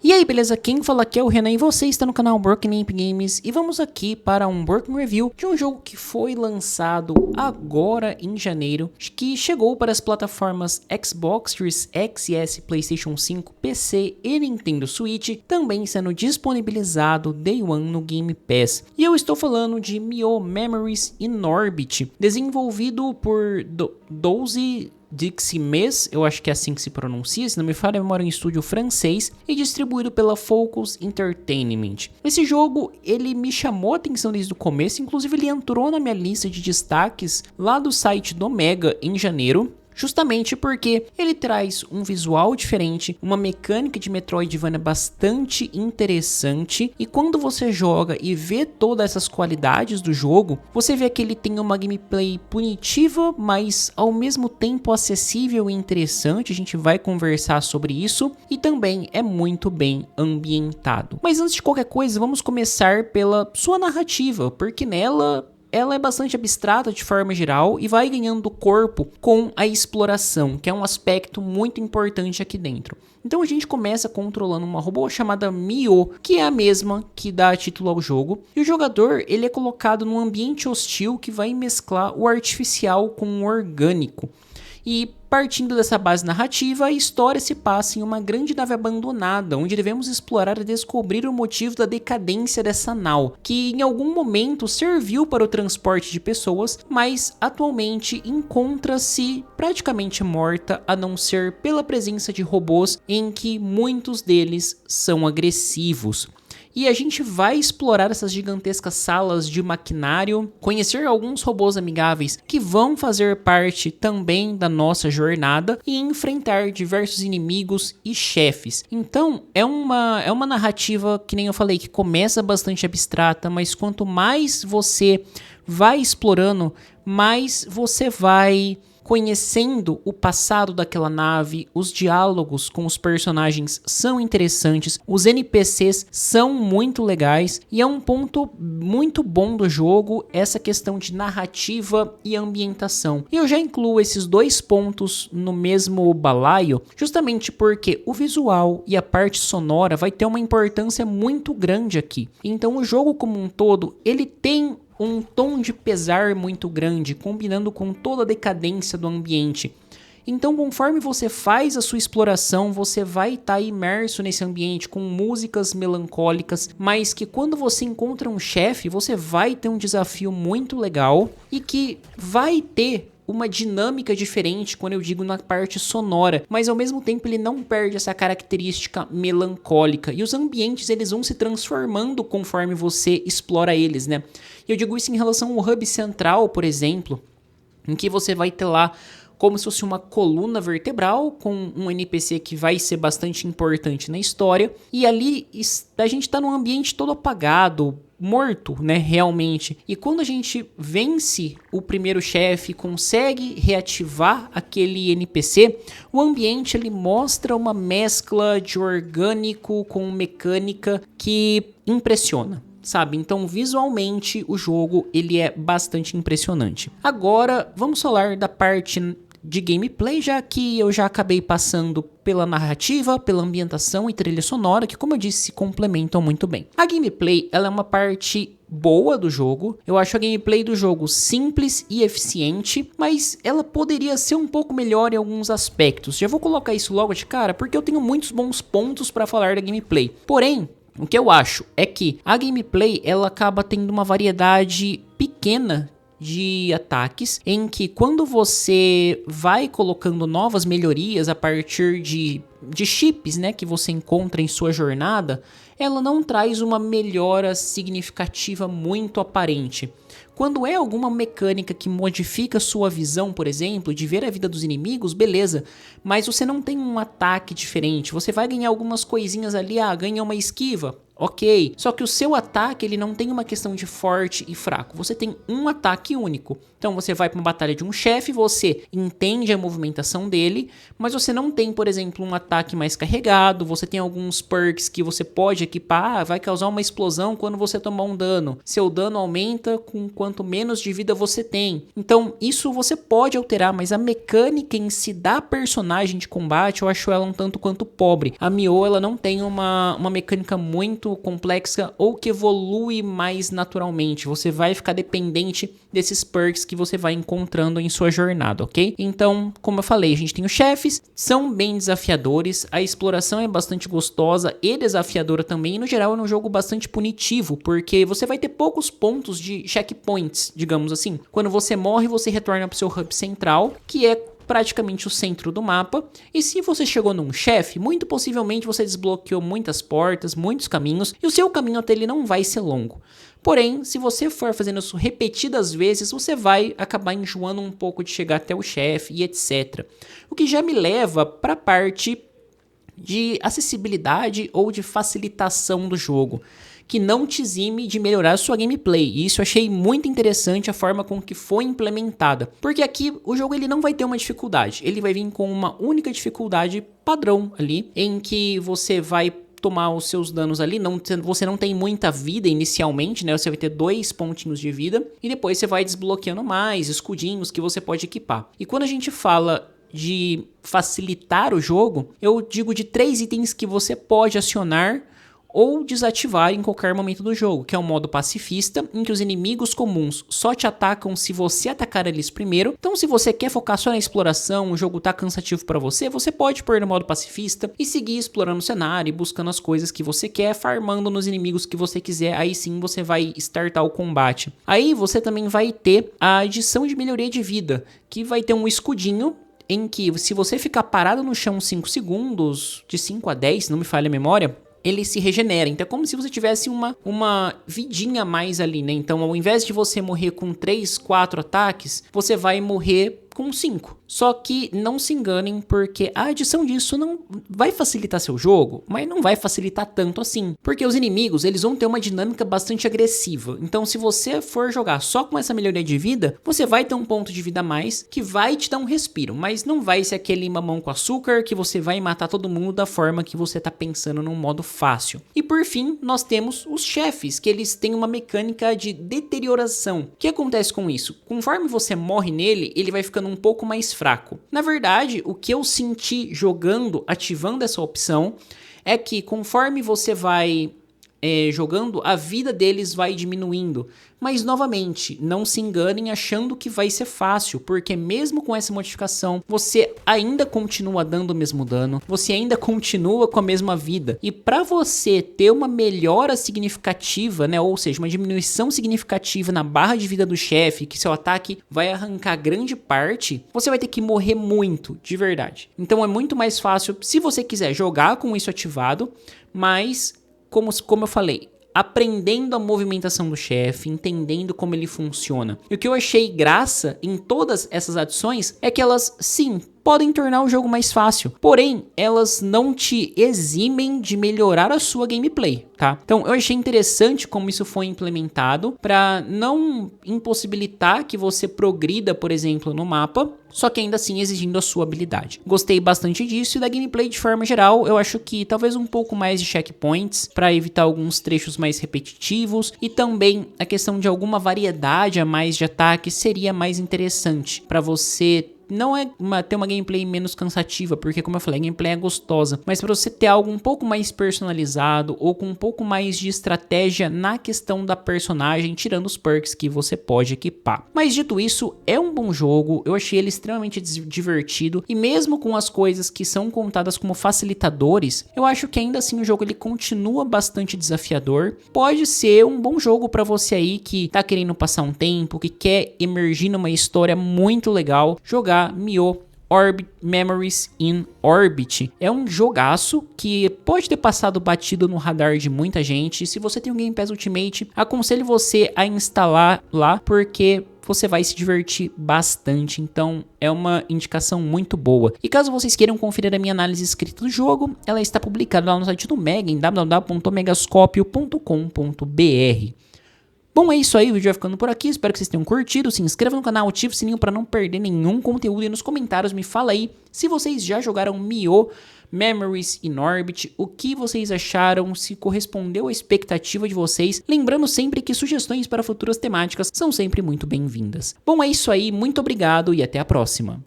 E aí, beleza? Quem fala aqui é o Renan e você está no canal Broken Imp Games e vamos aqui para um Working Review de um jogo que foi lançado agora em janeiro, que chegou para as plataformas Xbox Series X e S, PlayStation 5, PC e Nintendo Switch, também sendo disponibilizado Day One no Game Pass. E eu estou falando de Mio Memories in Orbit, desenvolvido por 12 Diximes, eu acho que é assim que se pronuncia, se não me falha a memória, em estúdio francês e distribuído pela Focus Entertainment. Esse jogo, ele me chamou a atenção desde o começo, inclusive ele entrou na minha lista de destaques lá do site do Mega em janeiro, justamente porque ele traz um visual diferente, uma mecânica de Metroidvania bastante interessante, e quando você joga e vê todas essas qualidades do jogo, você vê que ele tem uma gameplay punitiva, mas ao mesmo tempo acessível e interessante. A gente vai conversar sobre isso, e também é muito bem ambientado. Mas antes de qualquer coisa, vamos começar pela sua narrativa, porque ela é bastante abstrata de forma geral e vai ganhando corpo com a exploração, que é um aspecto muito importante aqui dentro. Então a gente começa controlando uma robô chamada Mio, que é a mesma que dá título ao jogo, e o jogador ele é colocado num ambiente hostil que vai mesclar o artificial com o orgânico. E partindo dessa base narrativa, a história se passa em uma grande nave abandonada, onde devemos explorar e descobrir o motivo da decadência dessa nau, que em algum momento serviu para o transporte de pessoas, mas atualmente encontra-se praticamente morta, a não ser pela presença de robôs, em que muitos deles são agressivos. E a gente vai explorar essas gigantescas salas de maquinário, conhecer alguns robôs amigáveis que vão fazer parte também da nossa jornada e enfrentar diversos inimigos e chefes. Então é uma narrativa, que nem eu falei, que começa bastante abstrata, mas quanto mais você vai explorando, mais você vai conhecendo o passado daquela nave. Os diálogos com os personagens são interessantes, os NPCs são muito legais, e é um ponto muito bom do jogo essa questão de narrativa e ambientação. E eu já incluo esses dois pontos no mesmo balaio, justamente porque o visual e a parte sonora vai ter uma importância muito grande aqui. Então o jogo como um todo, ele tem um tom de pesar muito grande, combinando com toda a decadência do ambiente. Então, conforme você faz a sua exploração, você vai estar imerso nesse ambiente com músicas melancólicas, mas que quando você encontra um chefe, você vai ter um desafio muito legal e que vai ter uma dinâmica diferente quando eu digo na parte sonora, mas ao mesmo tempo ele não perde essa característica melancólica, e os ambientes eles vão se transformando conforme você explora eles, né? Eu digo isso em relação ao hub central, por exemplo, em que você vai ter lá como se fosse uma coluna vertebral com um NPC que vai ser bastante importante na história, e ali a gente tá num ambiente todo apagado, morto, né, realmente. E quando a gente vence o primeiro chefe, consegue reativar aquele NPC, o ambiente ele mostra uma mescla de orgânico com mecânica que impressiona, sabe? Então visualmente o jogo ele é bastante impressionante. Agora vamos falar da parte de gameplay, já que eu já acabei passando pela narrativa, pela ambientação e trilha sonora, que como eu disse, se complementam muito bem. A gameplay, ela é uma parte boa do jogo. Eu acho a gameplay do jogo simples e eficiente, mas ela poderia ser um pouco melhor em alguns aspectos. Já vou colocar isso logo de cara, porque eu tenho muitos bons pontos para falar da gameplay. Porém, o que eu acho é que a gameplay, ela acaba tendo uma variedade pequena de ataques, em que quando você vai colocando novas melhorias a partir de chips, né, que você encontra em sua jornada, ela não traz uma melhora significativa muito aparente. Quando é alguma mecânica que modifica sua visão, por exemplo, de ver a vida dos inimigos, beleza, mas você não tem um ataque diferente. Você vai ganhar algumas coisinhas ali, ganha uma esquiva, ok. Só que o seu ataque ele não tem uma questão de forte e fraco, você tem um ataque único. Então você vai para uma batalha de um chefe, você entende a movimentação dele, mas você não tem, por exemplo, um ataque ataque mais carregado, você tem alguns perks que você pode equipar, vai causar uma explosão quando você tomar um dano. Seu dano aumenta com quanto menos de vida você tem. Então isso você pode alterar, mas a mecânica em si da personagem de combate eu acho ela um tanto quanto pobre. A Mio ela não tem uma mecânica muito complexa ou que evolui mais naturalmente. Você vai ficar dependente desses perks que você vai encontrando em sua jornada, ok? Então, como eu falei, a gente tem os chefes, são bem desafiadores, a exploração é bastante gostosa e desafiadora também, e no geral é um jogo bastante punitivo, porque você vai ter poucos pontos de checkpoints, digamos assim. Quando você morre, você retorna para o seu hub central, que é praticamente o centro do mapa, e se você chegou num chefe, muito possivelmente você desbloqueou muitas portas, muitos caminhos, e o seu caminho até ele não vai ser longo. Porém, se você for fazendo isso repetidas vezes, você vai acabar enjoando um pouco de chegar até o chefe e etc. O que já me leva para a parte de acessibilidade ou de facilitação do jogo, que não te exime de melhorar a sua gameplay. E isso eu achei muito interessante a forma com que foi implementada. Porque aqui o jogo ele não vai ter uma dificuldade, ele vai vir com uma única dificuldade padrão ali, em que você vai tomar os seus danos ali, você não tem muita vida inicialmente, né? Você vai ter 2 pontinhos de vida e depois você vai desbloqueando mais escudinhos que você pode equipar. E quando a gente fala de facilitar o jogo, eu digo de 3 itens que você pode acionar ou desativar em qualquer momento do jogo, que é o modo pacifista, em que os inimigos comuns só te atacam se você atacar eles primeiro. Então, se você quer focar só na exploração, o jogo tá cansativo para você, você pode pôr no modo pacifista e seguir explorando o cenário e buscando as coisas que você quer, farmando nos inimigos que você quiser, aí sim você vai startar o combate. Aí você também vai ter a adição de melhoria de vida, que vai ter um escudinho, em que se você ficar parado no chão 5 segundos, de 5 a 10, se não me falha a memória, ele se regenera. Então é como se você tivesse uma vidinha a mais ali, né? Então ao invés de você morrer com 3, 4 ataques, você vai morrer com 5. Só que não se enganem, porque a adição disso não vai facilitar seu jogo, mas não vai facilitar tanto assim. Porque os inimigos, eles vão ter uma dinâmica bastante agressiva. Então se você for jogar só com essa melhoria de vida, você vai ter um ponto de vida a mais que vai te dar um respiro, mas não vai ser aquele mamão com açúcar que você vai matar todo mundo da forma que você tá pensando num modo fácil. E por fim, nós temos os chefes, que eles têm uma mecânica de deterioração. O que acontece com isso? Conforme você morre nele, ele vai ficando um pouco mais fraco. Na verdade, o que eu senti jogando, ativando essa opção, é que conforme você vai jogando, a vida deles vai diminuindo. Mas novamente, não se enganem achando que vai ser fácil, porque mesmo com essa modificação, você ainda continua dando o mesmo dano, você ainda continua com a mesma vida. E para você ter uma melhora significativa, né, ou seja, uma diminuição significativa na barra de vida do chefe, que seu ataque vai arrancar grande parte, você vai ter que morrer muito, de verdade. Então é muito mais fácil se você quiser jogar com isso ativado, mas como eu falei, aprendendo a movimentação do chefe, entendendo como ele funciona. E o que eu achei graça em todas essas adições é que elas, sim, podem tornar o jogo mais fácil, porém, elas não te eximem de melhorar a sua gameplay, tá? Então, eu achei interessante como isso foi implementado para não impossibilitar que você progrida, por exemplo, no mapa, só que ainda assim exigindo a sua habilidade. Gostei bastante disso e da gameplay de forma geral, eu acho que talvez um pouco mais de checkpoints para evitar alguns trechos mais repetitivos e também a questão de alguma variedade a mais de ataque seria mais interessante para você não é ter uma gameplay menos cansativa, porque como eu falei, a gameplay é gostosa, mas para você ter algo um pouco mais personalizado ou com um pouco mais de estratégia na questão da personagem, tirando os perks que você pode equipar. Mas dito isso, é um bom jogo, eu achei ele extremamente divertido e mesmo com as coisas que são contadas como facilitadores, eu acho que ainda assim o jogo ele continua bastante desafiador. Pode ser um bom jogo para você aí que tá querendo passar um tempo, que quer emergir numa história muito legal, jogar Mio Memories in Orbit. É um jogaço que pode ter passado batido no radar de muita gente. Se você tem um Game Pass Ultimate, aconselho você a instalar lá, porque você vai se divertir bastante, então é uma indicação muito boa. E caso vocês queiram conferir a minha análise escrita do jogo, ela está publicada lá no site do Mega, em www.megascopio.com.br. Bom, é isso aí, o vídeo vai ficando por aqui, espero que vocês tenham curtido, se inscreva no canal, ative o sininho para não perder nenhum conteúdo e nos comentários me fala aí se vocês já jogaram Mio Memories e Norbit, o que vocês acharam, se correspondeu à expectativa de vocês, lembrando sempre que sugestões para futuras temáticas são sempre muito bem-vindas. Bom, é isso aí, muito obrigado e até a próxima.